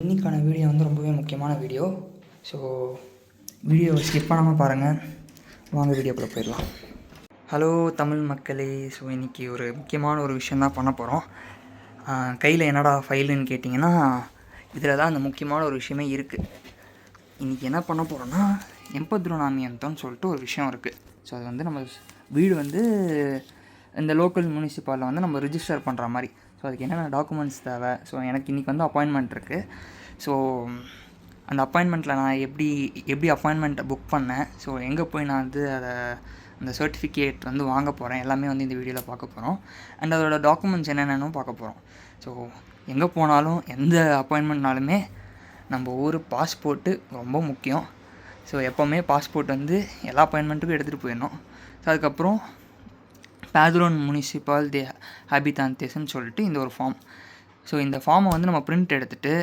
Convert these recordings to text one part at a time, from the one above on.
இன்றைக்கான வீடியோ வந்து ரொம்பவே முக்கியமான வீடியோ. ஸோ வீடியோவை ஸ்கிப் பண்ணாமல் பாருங்கள். வாங்க வீடியோக்குள்ளே போயிடலாம். ஹலோ தமிழ் மக்களே. ஸோ இன்றைக்கி ஒரு முக்கியமான ஒரு விஷயந்தான் பண்ண போகிறோம். கையில் என்னடா ஃபைலுன்னு கேட்டிங்கன்னா, இதில் தான் அந்த முக்கியமான ஒரு விஷயமே இருக்குது. இன்றைக்கி என்ன பண்ண போகிறோன்னா, எம்பத்ரோனாமியந்தம்னு சொல்லிட்டு ஒரு விஷயம் இருக்குது. ஸோ அது வந்து நம்ம வீடு வந்து இந்த லோக்கல் முனிசிபாலில் வந்து நம்ம ரிஜிஸ்டர் பண்ணுற மாதிரி. ஸோ அதுக்கு என்னென்ன டாக்குமெண்ட்ஸ் தேவை. ஸோ எனக்கு இன்றைக்கி வந்து அப்பாயின்மெண்ட் இருக்குது. ஸோ அந்த அப்பாயின்மெண்ட்டில் நான் எப்படி அப்பாயின்மெண்ட்டை புக் பண்ணேன், ஸோ எங்கே போய் நான் வந்து அந்த சர்டிஃபிகேட் வந்து வாங்க போகிறேன், எல்லாமே வந்து இந்த வீடியோவில் பார்க்க போகிறோம். அண்ட் அதோட டாக்குமெண்ட்ஸ் என்னென்னு பார்க்க போகிறோம். ஸோ எங்கே போனாலும் எந்த அப்பாயின்மெண்ட்னாலுமே நம்ம ஊர் பாஸ்போர்ட்டு ரொம்ப முக்கியம். ஸோ எப்போவுமே பாஸ்போர்ட் வந்து எல்லா அப்பாயின்மெண்ட்டுக்கும் எடுத்துகிட்டு போயிடணும். ஸோ அதுக்கப்புறம் பேதுரோன் முனிசிபால் தி ஹாபிதான்தேஸ்ன்னு சொல்லிட்டு இந்த ஒரு ஃபார்ம். ஸோ இந்த ஃபார்மை வந்து நம்ம பிரிண்ட் எடுத்துகிட்டு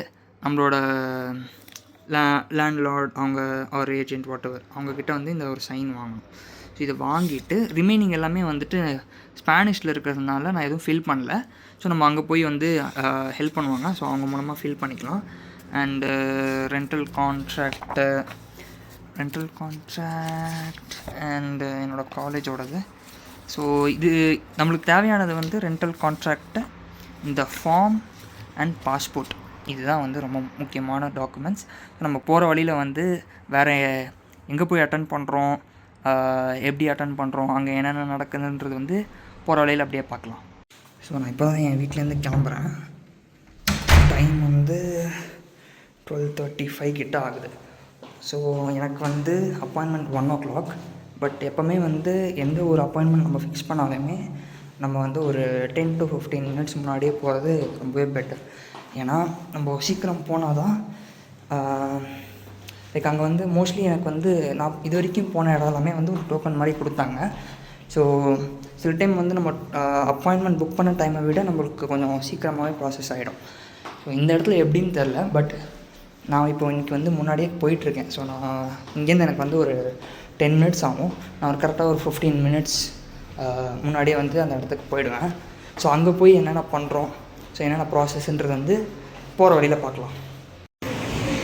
நம்மளோட லேண்ட்லார்ட் அவங்க ஒரு ஏஜென்ட் வாட்டவர் அவங்கக்கிட்ட வந்து இந்த ஒரு சைன் வாங்கணும். ஸோ இதை வாங்கிட்டு ரிமைனிங் எல்லாமே வந்துட்டு ஸ்பானிஷில் இருக்கிறதுனால நான் எதுவும் ஃபில் பண்ணல. ஸோ நம்ம அங்கே போய் வந்து ஹெல்ப் பண்ணுவாங்க. ஸோ அவங்க மூலமாக ஃபில் பண்ணிக்கலாம். அண்டு ரெண்டல் கான்ட்ராக்ட் அண்டு என்னோடய காலேஜோடது. ஸோ இது நம்மளுக்கு தேவையானது வந்து ரெண்டல் கான்ட்ராக்டு, இந்த ஃபார்ம் அண்ட் பாஸ்போர்ட். இதுதான் வந்து ரொம்ப முக்கியமான டாக்குமெண்ட்ஸ். நம்ம போகிற வழியில் வந்து வேறு எங்கே போய் அட்டன் பண்ணுறோம், எப்படி அட்டன் பண்ணுறோம், அங்கே என்னென்ன நடக்குதுன்றது வந்து போகிற வழியில் அப்படியே பார்க்கலாம். ஸோ நான் இப்போ தான் என் வீட்டிலேருந்து கிளம்புறேன். டைம் வந்து 12:35 கிட்ட ஆகுது. ஸோ எனக்கு வந்து அப்பாயின்மெண்ட் 1 o'clock. பட் எப்போவுமே வந்து எந்த ஒரு அப்பாயின்மெண்ட் நம்ம ஃபிக்ஸ் பண்ணாலுமே நம்ம வந்து ஒரு 10 to 15 minutes முன்னாடியே போகிறது ரொம்பவே பெட்டர். ஏன்னா நம்ம சீக்கிரம் போனால் தான் லைக் அங்கே வந்து மோஸ்ட்லி எனக்கு வந்து நான் இது வரைக்கும் போன இடம் எல்லாமே வந்து ஒரு டோக்கன் மாதிரி கொடுத்தாங்க. ஸோ சில டைம் வந்து நம்ம அப்பாயின்மெண்ட் புக் பண்ண டைமை விட நம்மளுக்கு கொஞ்சம் சீக்கிரமாகவே ப்ராசஸ் ஆகிடும். ஸோ இந்த இடத்துல எப்படின்னு தெரில. பட் நான் இப்போ இன்றைக்கி வந்து முன்னாடியே போயிட்டுருக்கேன். ஸோ நான் இங்கேருந்து எனக்கு வந்து ஒரு 10 minutes ஆகும். நான் ஒரு கரெக்டாக ஒரு 15 minutes முன்னாடியே வந்து அந்த இடத்துக்கு போயிடுவேன். ஸோ அங்கே போய் என்னென்ன பண்ணுறோம், ஸோ என்னென்ன ப்ராசஸ்ன்றது வந்து போகிற வழியில் பார்க்கலாம்.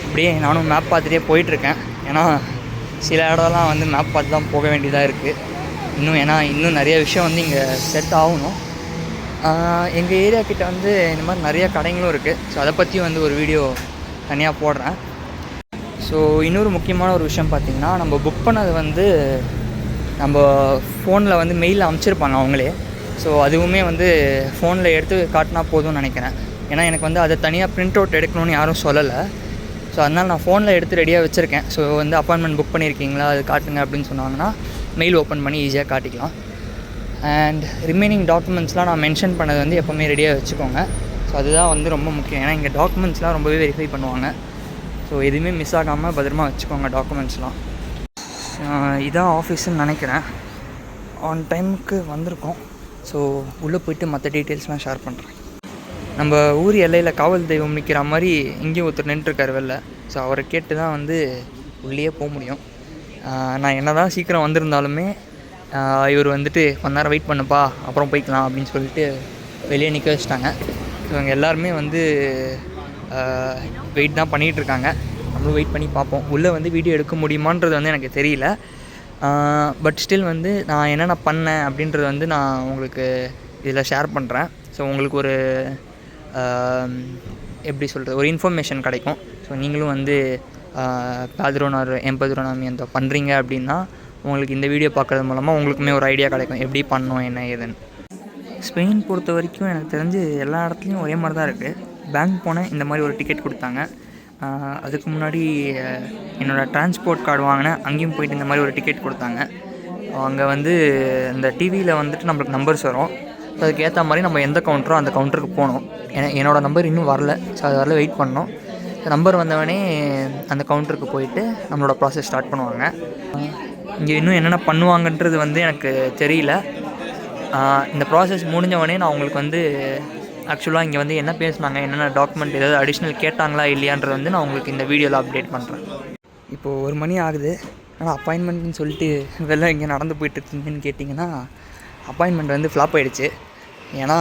அப்படியே நானும் மேப் பார்த்துட்டே போயிட்டுருக்கேன். ஏன்னா சில இடம்லாம் வந்து மேப் பார்த்து தான் போக வேண்டியதாக இருக்குது இன்னும் நிறைய விஷயம் வந்து இங்கே செட் ஆகணும். எங்கள் ஏரியா கிட்டே வந்து இந்த மாதிரி நிறைய கடைங்களும் இருக்குது. ஸோ அதை பற்றி வந்து ஒரு வீடியோ தனியாக போடுறேன். ஸோ இன்னொரு முக்கியமான ஒரு விஷயம் பார்த்திங்கன்னா, நம்ம புக் பண்ணது வந்து நம்ம ஃபோனில் வந்து மெயிலில் அனுப்பிச்சிருப்பாங்க அவங்களே. ஸோ அதுவுமே வந்து ஃபோனில் எடுத்து காட்டினா போதும்னு நினைக்கிறேன். ஏன்னா எனக்கு வந்து அதை தனியாக ப்ரிண்ட் அவுட் எடுக்கணும்னு யாரும் சொல்லலை. ஸோ அதனால் நான் ஃபோனில் எடுத்து ரெடியாக வச்சுருக்கேன். ஸோ வந்து அப்பாயின்மெண்ட் புக் பண்ணியிருக்கீங்களா, அது காட்டுங்க அப்படின்னு சொன்னாங்கன்னா மெயில் ஓப்பன் பண்ணி ஈஸியாக காட்டிக்கலாம். அண்ட் ரிமைனிங் டாக்குமெண்ட்ஸ்லாம் நான் மென்ஷன் பண்ணது வந்து எப்போவுமே ரெடியாக வச்சுக்கோங்க. ஸோ அதுதான் வந்து ரொம்ப முக்கியம். ஏன்னா இங்கே டாக்குமெண்ட்ஸ்லாம் ரொம்பவே வெரிஃபை பண்ணுவாங்க. ஸோ எதுவுமே மிஸ் ஆகாமல் பத்திரமா வச்சுக்கோங்க டாக்குமெண்ட்ஸ்லாம். இதான் ஆஃபீஸுன்னு நினைக்கிறேன். ஆன் டைமுக்கு வந்திருக்கோம். ஸோ உள்ளே போய்ட்டு மற்ற டீட்டெயில்ஸ்லாம் ஷேர் பண்ணுறேன். நம்ம ஊர் எல்லையில் காவல் தெய்வம் நிற்கிற மாதிரி இங்கேயும் ஒருத்தர் நின்றுருக்கார் வெளில. ஸோ அவரை கேட்டு தான் வந்து உள்ளே போக முடியும். நான் என்ன தான் சீக்கிரம் வந்திருந்தாலுமே இவர் வந்துட்டு கொஞ்ச நேரம் வெயிட் பண்ணுப்பா, அப்புறம் போய்க்கலாம் அப்படின்னு சொல்லிட்டு வெளியே நிற்க வச்சுட்டாங்க. ஸோ இவங்க எல்லாருமே வந்து வெயிட் தான் பண்ணிகிட்ருக்காங்க. நம்மளும் வெயிட் பண்ணி பார்ப்போம். உள்ளே வந்து வீடியோ எடுக்க முடியுமான்றது வந்து எனக்கு தெரியல. பட் ஸ்டில் வந்து நான் என்னென்ன பண்ணேன் அப்படின்றது வந்து நான் உங்களுக்கு இதில் ஷேர் பண்ணுறேன். ஸோ உங்களுக்கு ஒரு எப்படி சொல்கிறது, ஒரு இன்ஃபர்மேஷன் கிடைக்கும். ஸோ நீங்களும் வந்து எம்பத்ரோனாமியந்தம் பண்ணுறீங்க அப்படின்னா உங்களுக்கு இந்த வீடியோ பார்க்குறது மூலமாக உங்களுக்குமே ஒரு ஐடியா கிடைக்கும் எப்படி பண்ணணும் என்ன ஏதுன்னு. ஸ்பெயின் பொறுத்த வரைக்கும் எனக்கு தெரிஞ்சு எல்லா இடத்துலையும் ஒரே மாதிரி தான் இருக்குது. பேங்க் போனேன், இந்த மாதிரி ஒரு டிக்கெட் கொடுத்தாங்க. அதுக்கு முன்னாடி என்னோடய டிரான்ஸ்போர்ட் கார்டு வாங்கினேன், அங்கேயும் போயிட்டு இந்த மாதிரி ஒரு டிக்கெட் கொடுத்தாங்க. அங்கே வந்து இந்த டிவியில் வந்துட்டு நம்மளுக்கு நம்பர்ஸ் வரும். ஸோ அதுக்கு ஏற்ற மாதிரி நம்ம எந்த கவுண்டரோ அந்த கவுண்டருக்கு போகணும். என்னோடய நம்பர் இன்னும் வரல. ஸோ அது வரல, வெயிட் பண்ணோம். நம்பர் வந்தவொடனே அந்த கவுண்டருக்கு போயிட்டு நம்மளோட ப்ராசஸ் ஸ்டார்ட் பண்ணுவாங்க. இங்கே இன்னும் என்னென்ன பண்ணுவாங்கன்றது வந்து எனக்கு தெரியல. இந்த ப்ராசஸ் முடிஞ்சவொடனே நான் உங்களுக்கு வந்து ஆக்சுவலாக இங்கே வந்து என்ன பேசுனாங்க, என்னென்ன டாக்குமெண்ட் ஏதாவது அடிஷ்னல் கேட்டாங்களா இல்லையான்றது வந்து நான் உங்களுக்கு இந்த வீடியோவில் அப்டேட் பண்ணுறேன். இப்போது 1 மணி ஆகுது. ஆனால் அப்பாயின்மெண்ட்னு சொல்லிட்டு வெளில இங்கே நடந்து போயிட்டுருக்கீங்கன்னு கேட்டிங்கன்னா, அப்பாயின்மெண்ட் வந்து ஃப்ளாப் ஆகிடுச்சு. ஏன்னா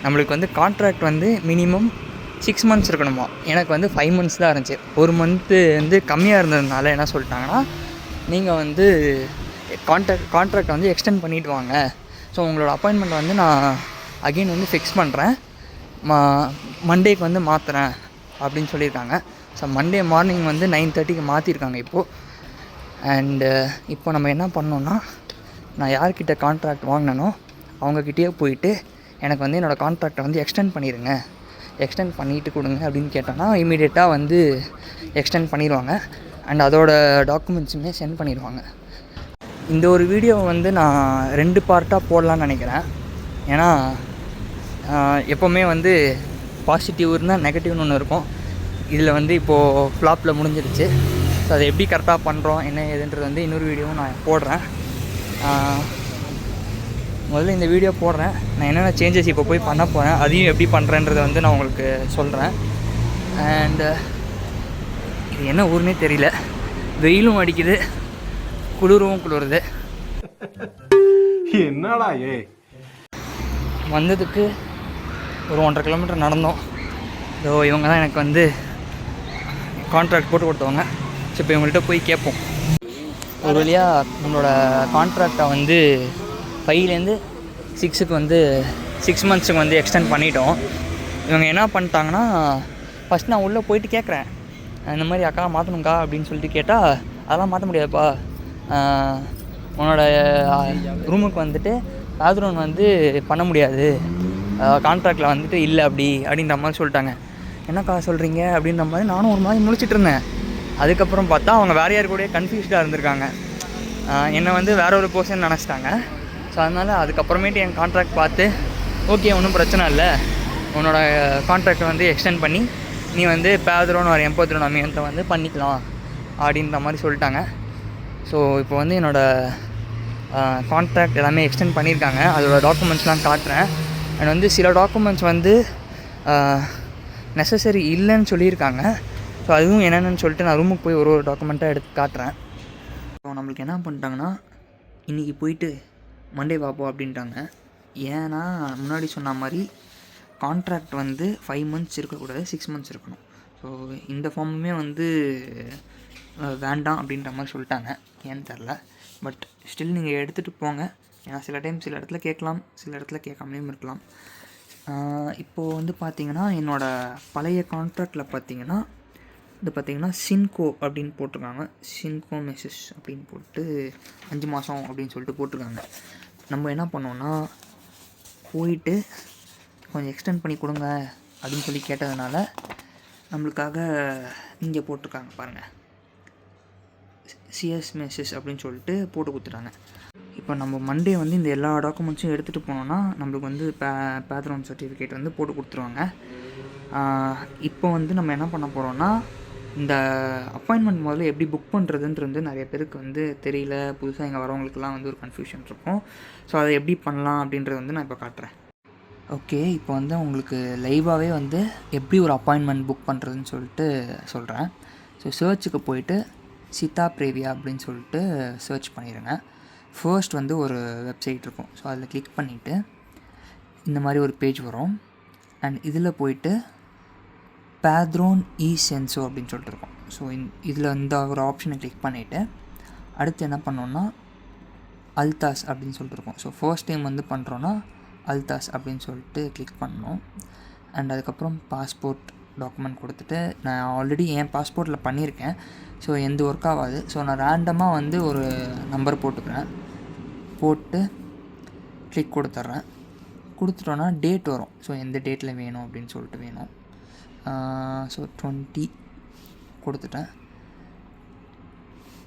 நம்மளுக்கு வந்து கான்ட்ராக்ட் வந்து மினிமம் 6 மந்த்ஸ் இருக்கணுமா. எனக்கு வந்து 5 மந்த்ஸ் தான் இருந்துச்சு. 1 மந்த்து வந்து கம்மியாக இருந்ததுனால என்ன சொல்லிட்டாங்கன்னா, நீங்கள் வந்து கான்ட்ராக்டை வந்து எக்ஸ்டெண்ட் பண்ணிவிட்டு வாங்க. ஸோ உங்களோட அப்பாயின்மெண்ட் வந்து நான் அகெயின் வந்து ஃபிக்ஸ் பண்ணுறேன், மண்டேக்கு வந்து மாற்றுறேன் அப்படின்னு சொல்லியிருக்காங்க. ஸோ மண்டே மார்னிங் வந்து 9:30க்கு மாற்றிருக்காங்க இப்போது. அண்டு இப்போ நம்ம என்ன பண்ணோன்னா, நான் யார்கிட்ட கான்ட்ராக்ட் வாங்கினனோ அவங்கக்கிட்டே போயிட்டு எனக்கு வந்து என்னோடய கான்ட்ராக்டை வந்து எக்ஸ்டெண்ட் பண்ணிடுங்க, எக்ஸ்டெண்ட் பண்ணிவிட்டு கொடுங்க அப்படின்னு கேட்டோன்னா இமீடியட்டாக வந்து எக்ஸ்டெண்ட் பண்ணிடுவாங்க. அண்ட் அதோட டாக்குமெண்ட்ஸுமே சென்ட் பண்ணிடுவாங்க. இந்த ஒரு வீடியோவை வந்து நான் 2 பார்ட்டாக போடலான்னு நினைக்கிறேன். ஏன்னா எப்போவுமே வந்து பாசிட்டிவ் இருந்தால் நெகட்டிவ்னு ஒன்று இருக்கும். இதில் வந்து இப்போது ஃப்ளாப்பில் முடிஞ்சிருச்சு. ஸோ அதை எப்படி கரெக்டாக பண்ணுறோம் என்ன ஏதுன்றது வந்து இன்னொரு வீடியோவும் நான் போடுறேன். முதல்ல இந்த வீடியோ போடுறேன், நான் என்னென்ன சேஞ்சஸ் இப்போ போய் பண்ண போகிறேன், அதையும் எப்படி பண்ணுறேன்றதை வந்து நான் உங்களுக்கு சொல்கிறேன். அண்டு இது என்ன ஊருன்னே தெரியல, வெயிலும் அடிக்குது, குளிரும் குளிருது. என்னடா ஏ வந்ததுக்கு ஒரு 1.5 கிலோமீட்டர் நடந்தோம். ஸோ இவங்க தான் எனக்கு வந்து கான்ட்ராக்ட் போட்டு கொடுத்தவங்க. ஸோ இப்போ இவங்கள்ட்ட போய் கேட்போம். ஒரு வழியாக நம்மளோட கான்ட்ராக்டை வந்து 5லேருந்து 6க்கு வந்து 6 மந்த்ஸுக்கு வந்து எக்ஸ்டெண்ட் பண்ணிட்டோம். இவங்க என்ன பண்ணிட்டாங்கன்னா, ஃபஸ்ட் நான் உள்ளே போயிட்டு கேட்குறேன், இந்த மாதிரி அக்கா மாற்றணுங்க்கா அப்படின்னு சொல்லிட்டு கேட்டால், அதெல்லாம் மாற்ற முடியாதுப்பா, உன்னோட ரூமுக்கு வந்துட்டு பாத்ரூம் வந்து பண்ண முடியாது, கான்ட்ராக்டில் வந்துட்டு இல்லை அப்படின்ற மாதிரி சொல்லிட்டாங்க. என்னக்கா சொல்கிறீங்க அப்படின்ற மாதிரி நானும் ஒரு மாதிரி முழிச்சிட்டு இருந்தேன். அதுக்கப்புறம் பார்த்தா அவங்க வேறு யார் கூட கன்ஃபியூஸ்டாக இருந்திருக்காங்க, என்னை வந்து வேற ஒரு பர்சன் நினச்சிட்டாங்க. ஸோ அதனால் அதுக்கப்புறமேட்டு என் கான்ட்ராக்ட் பார்த்து, ஓகே ஒன்றும் பிரச்சனை இல்லை, உன்னோட கான்ட்ராக்டை வந்து எக்ஸ்டெண்ட் பண்ணி நீ வந்து பாத்ரூம் ஒரு 80 அமௌண்ட்டை வந்து பண்ணிக்கலாம் அப்படின்ற மாதிரி சொல்லிட்டாங்க. ஸோ இப்போ வந்து என்னோடய கான்ட்ராக்ட் எல்லாமே எக்ஸ்டெண்ட் பண்ணியிருக்காங்க. அதோட டாக்குமெண்ட்ஸ்லாம் காட்டுறேன். அண்ட் வந்து சில டாக்குமெண்ட்ஸ் வந்து நெசசரி இல்லைன்னு சொல்லியிருக்காங்க. ஸோ அதுவும் என்னென்னு சொல்லிட்டு நான் ரூமுக்கு போய் ஒரு டாக்குமெண்ட்டாக எடுத்து காட்டுறேன். ஸோ நம்மளுக்கு என்ன பண்ணிட்டாங்கன்னா, இன்றைக்கி போயிட்டு மண்டே பார்ப்போம் அப்படின்ட்டாங்க. ஏன்னா முன்னாடி சொன்ன மாதிரி கான்ட்ராக்ட் வந்து 5 மந்த்ஸ் இருக்கக்கூடாது, 6 மந்த்ஸ் இருக்கணும். ஸோ இந்த ஃபார்முமே வந்து வேண்டாம் அப்படின்ற மாதிரி சொல்லிட்டாங்க. ஏன்னு தெரில, பட் ஸ்டில் நீங்கள் எடுத்துகிட்டு போங்க. ஏன்னா சில இடத்துல கேட்கலாம், சில இடத்துல கேட்காமலேயும் இருக்கலாம். இப்போது வந்து பார்த்திங்கன்னா, என்னோடய பழைய கான்ட்ராக்டில் பார்த்திங்கன்னா இது பார்த்திங்கன்னா சின்கோ அப்படின்னு போட்டிருக்காங்க. சின்கோ மெசேஜ் அப்படின்னு போட்டு 5 மாதம் அப்படின்னு சொல்லிட்டு போட்டிருக்காங்க. நம்ம என்ன பண்ணோன்னா, போயிட்டு கொஞ்சம் எக்ஸ்டெண்ட் பண்ணி கொடுங்க அப்படின்னு சொல்லி கேட்டதுனால நம்மளுக்காக இங்கே போட்டிருக்காங்க பாருங்கள், சிஎஸ் மெசேஜ் அப்படின்னு சொல்லிட்டு போட்டு கொடுத்துட்டாங்க. இப்போ நம்ம மண்டே வந்து இந்த எல்லா டாக்குமெண்ட்ஸும் எடுத்துகிட்டு போனோன்னா நம்மளுக்கு வந்து பேக்ரவுண்ட் சர்டிஃபிகேட் வந்து போட்டு கொடுத்துருவாங்க. இப்போ வந்து நம்ம என்ன பண்ண போகிறோன்னா, இந்த அப்பாயின்மெண்ட் முதல்ல எப்படி புக் பண்ணுறதுன்றது நிறைய பேருக்கு வந்து தெரியல. புதுசாக இங்கே வரவங்களுக்குலாம் வந்து ஒரு கன்ஃபியூஷன் இருக்கும். ஸோ அதை எப்படி பண்ணலாம் அப்படின்றத வந்து நான் இப்போ காட்டுறேன். ஓகே, இப்போ வந்து உங்களுக்கு லைவாகவே வந்து எப்படி ஒரு அப்பாயின்மெண்ட் புக் பண்ணுறதுன்னு சொல்லிட்டு சொல்கிறேன். ஸோ சர்ச்சுக்கு போயிட்டு சித்தா பிரேவியா அப்படின்னு சொல்லிட்டு சர்ச் பண்ணிடுங்க. ஃபர்ஸ்ட் வந்து ஒரு வெப்சைட் இருக்கும். ஸோ அதில் கிளிக் பண்ணிவிட்டு இந்த மாதிரி ஒரு பேஜ் வரும். அண்ட் இதில் போயிட்டு பேத்ரோன் சென்சோ அப்படின்னு சொல்லிட்டு இருக்கும். ஸோ இதில் இந்த ஒரு ஆப்ஷனை கிளிக் பண்ணிவிட்டு அடுத்து என்ன பண்ணோன்னா அல்தாஸ் அப்படின்னு சொல்லிட்டு இருக்கும். ஸோ ஃபர்ஸ்ட் டைம் வந்து பண்ணுறோன்னா அல்தாஸ் அப்படின்னு சொல்லிட்டு கிளிக் பண்ணணும். அண்ட் அதுக்கப்புறம் பாஸ்போர்ட் டாக்குமெண்ட் கொடுத்துட்டு, நான் ஆல்ரெடி என் பாஸ்போர்ட்டில் பண்ணியிருக்கேன். ஸோ எந்த ஒர்க் ஆகாது. ஸோ நான் ரேண்டமாக வந்து ஒரு நம்பர் போட்டுக்கிறேன். போட்டு கிளிக் கொடுத்துட்றேன். கொடுத்துட்டோன்னா டேட் வரும். ஸோ எந்த டேட்டில் வேணும் அப்படின்னு சொல்லிட்டு வேணும். ஸோ 20 கொடுத்துட்டேன்.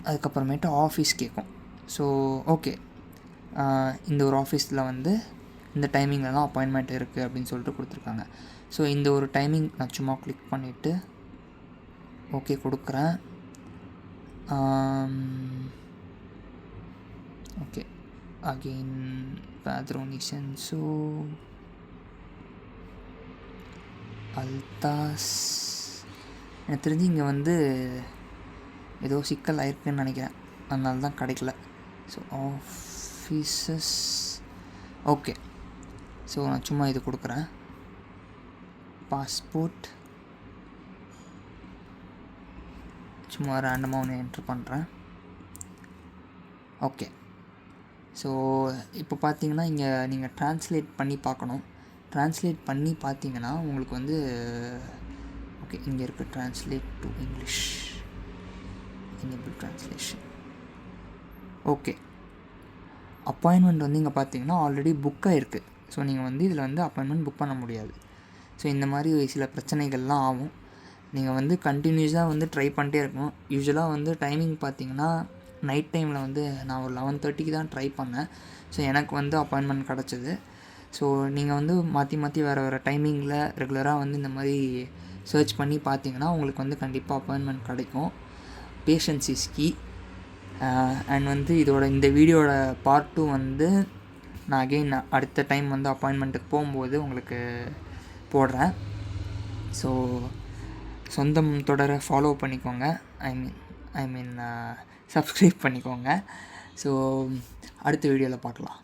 அதுக்கப்புறமேட்டு ஆஃபீஸ் கேட்கும். ஸோ ஓகே, இந்த ஒரு ஆஃபீஸில் வந்து இந்த டைமிங்லலாம் அப்பாயின்மெண்ட் இருக்குது அப்படின்னு சொல்லிட்டு கொடுத்துருக்காங்க. ஸோ இந்த ஒரு டைமிங் நான் சும்மா கிளிக் பண்ணிவிட்டு ஓகே கொடுக்குறேன். ஓகே, அகெயின் பேத்ரோனிஷன். ஸோ அல்தாஸ், எனக்கு தெரிஞ்சு இங்கே வந்து ஏதோ சிக்கல் ஆயிருக்குன்னு நினைக்கிறேன், அதனால தான் கிடைக்கல. So offices okay. ஸோ நான் சும்மா இது கொடுக்குறேன். பாஸ்போர்ட் சும்மா ரேண்டமாக ஒன்று என்ட்ரு பண்ணுறேன். ஓகே. ஸோ இப்போ பார்த்தீங்கன்னா இங்கே நீங்கள் ட்ரான்ஸ்லேட் பண்ணி பார்க்கணும். ட்ரான்ஸ்லேட் பண்ணி பார்த்தீங்கன்னா உங்களுக்கு வந்து ஓகே இங்கே இருக்குது translate to English, enable translation. Okay, appointment வந்து இங்கே பார்த்தீங்கன்னா ஆல்ரெடி புக் ஆகிருக்கு. ஸோ நீங்கள் வந்து இதில் வந்து அப்பாயின்மெண்ட் புக் பண்ண முடியாது. ஸோ இந்த மாதிரி சில பிரச்சனைகள்லாம் ஆகும். நீங்கள் வந்து கண்டினியூஸாக வந்து ட்ரை பண்ணிட்டே இருக்கணும். யூஸ்வலாக வந்து டைமிங் பார்த்தீங்கன்னா நைட் டைமில் வந்து நான் ஒரு 11:30க்கு தான் ட்ரை பண்ணேன். ஸோ எனக்கு வந்து அப்பாயின்மெண்ட் கிடச்சிது. ஸோ நீங்கள் வந்து மாற்றி வேறு டைமிங்கில் ரெகுலராக வந்து இந்த மாதிரி சர்ச் பண்ணி பார்த்தீங்கன்னா உங்களுக்கு வந்து கண்டிப்பாக அப்பாயின்மெண்ட் கிடைக்கும். Patience is key. அண்ட் வந்து இந்த வீடியோட பார்ட் 2 வந்து நான் அகெயின் அடுத்த டைம் வந்து அப்பாயின்மெண்ட்டுக்கு போகும்போது உங்களுக்கு போடுறேன். ஸோ சொந்தம் தொடர ஃபாலோ பண்ணிக்கோங்க. ஐ மீன் சப்ஸ்கிரைப் பண்ணிக்கோங்க. ஸோ அடுத்த வீடியோவில் பார்க்கலாம்.